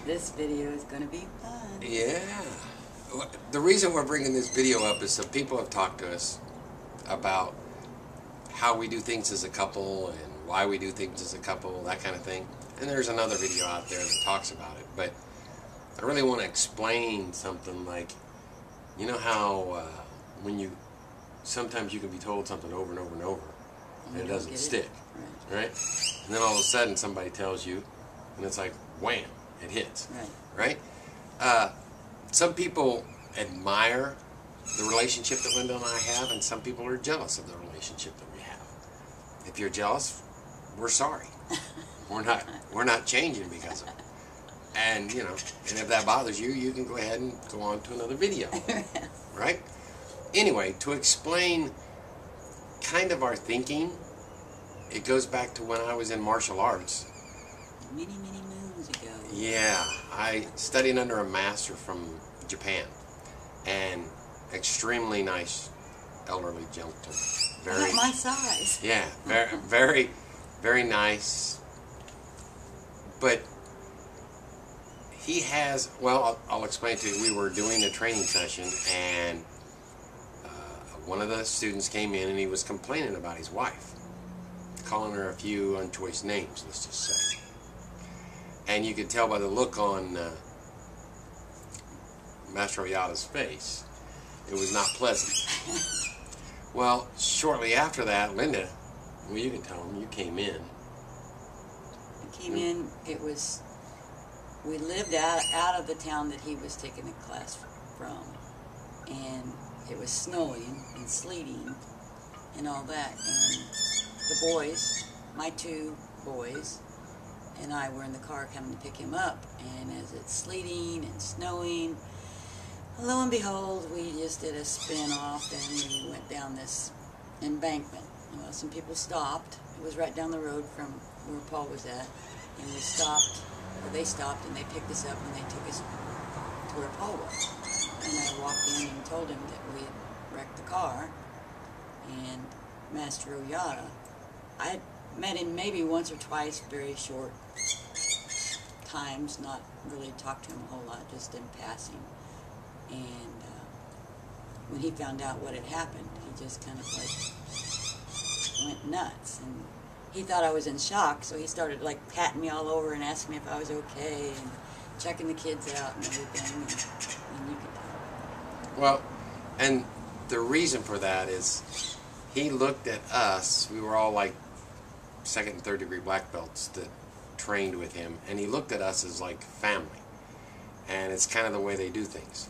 This video is going to be fun. Yeah. The reason we're bringing this video up is some people have talked to us about how we do things as a couple and why we do things as a couple, that kind of thing. And there's another video out there that talks about it. But I really want to explain something like, you know how when sometimes you can be told something over and over and over and it doesn't stick, right? And then all of a sudden somebody tells you and it's like, wham, it hits, right? Some people admire the relationship that Linda and I have, and some people are jealous of the relationship that we have. If you're jealous, we're sorry. We're not changing because of it. And you know, and if that bothers you, you can go ahead and go on to another video, right? Anyway, to explain kind of our thinking, it goes back to when I was in martial arts. Many moons ago. Yeah, I studied under a master from Japan, and extremely nice elderly gentleman. Very my size. Yeah, very, very nice. But he has, well, I'll explain to you. We were doing a training session, and one of the students came in, and he was complaining about his wife, calling her a few unchoice names, let's just say. And you could tell by the look on Master Oyata's face, it was not pleasant. Well, shortly after that, Linda, well, you can tell him, you came in. I came in, it was, we lived out of the town that he was taking a class from, and it was snowing and sleeting and all that, and the boys, my two boys, and I were in the car coming to pick him up, and as it's sleeting and snowing, lo and behold, we just did a spin off and we went down this embankment. Well, some people stopped. It was right down the road from where Paul was at, and we stopped, or they stopped, and they picked us up and they took us to where Paul was. And I walked in and told him that we had wrecked the car, and Master Oyata, I had met him maybe once or twice, very short times, not really talked to him a whole lot, just in passing. And when he found out what had happened, he just kind of like went nuts. And he thought I was in shock, so he started like patting me all over and asking me if I was okay and checking the kids out and everything. And you could tell. Well, and the reason for that is he looked at us, we were all like second and third degree black belts that trained with him, and he looked at us as like family, and it's kind of the way they do things.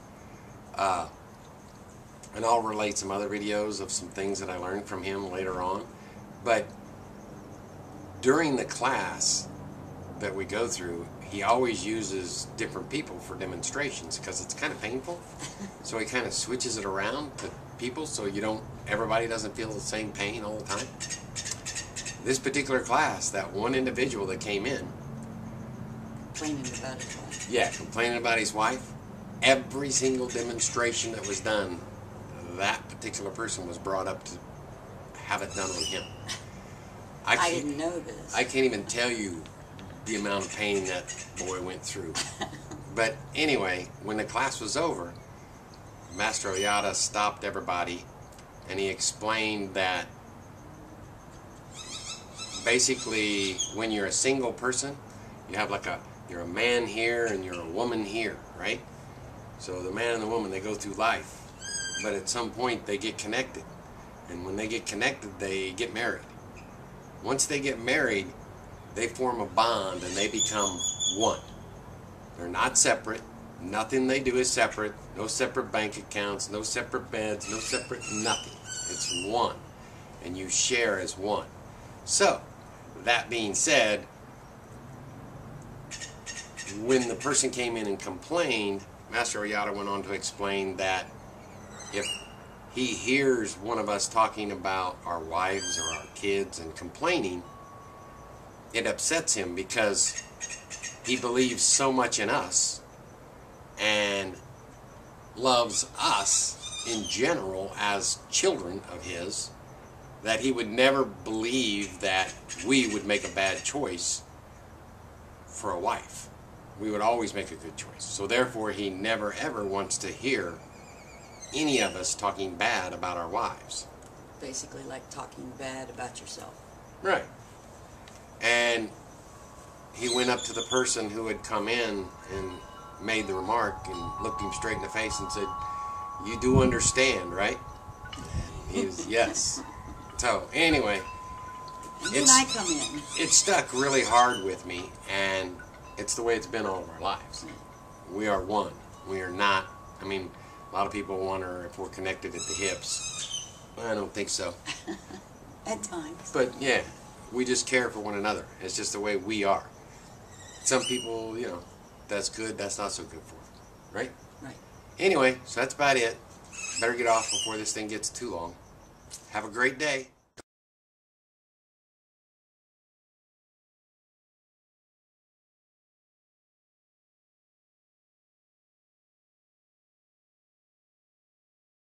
And I'll relate some other videos of some things that I learned from him later on, but during the class that we go through, he always uses different people for demonstrations because it's kind of painful, so he kind of switches it around to people so everybody doesn't feel the same pain all the time. This particular class, that one individual that came in, complaining about his wife. Yeah, complaining about his wife. Every single demonstration that was done, that particular person was brought up to have it done on him. I didn't know this. I can't even tell you the amount of pain that boy went through. But anyway, when the class was over, Master Oyata stopped everybody, and he explained that basically when you're a single person, you have like you're a man here and you're a woman here, right? So the man and the woman, they go through life, but at some point they get connected, and when they get connected, they get married. Once they get married, they form a bond and they become one. They're not separate. Nothing they do is separate. No separate bank accounts, no separate beds, no separate nothing. It's one, and you share as one. So, that being said, when the person came in and complained, Master Oyata went on to explain that if he hears one of us talking about our wives or our kids and complaining, it upsets him because he believes so much in us and loves us in general as children of his that he would never believe that we would make a bad choice for a wife. we would always make a good choice. So therefore, he never ever wants to hear any of us talking bad about our wives. Basically like talking bad about yourself. Right. And he went up to the person who had come in and made the remark and looked him straight in the face and said, "You do understand, right?" And he was, "Yes." So anyway, And then I come in. it stuck really hard with me, and it's the way it's been all of our lives. We are one. We are not, I mean, a lot of people wonder if we're connected at the hips. I don't think so. At times. But yeah, we just care for one another. It's just the way we are. Some people, you know, that's good, that's not so good for them, right? Right. Anyway, so that's about it. Better get off before this thing gets too long. Have a great day.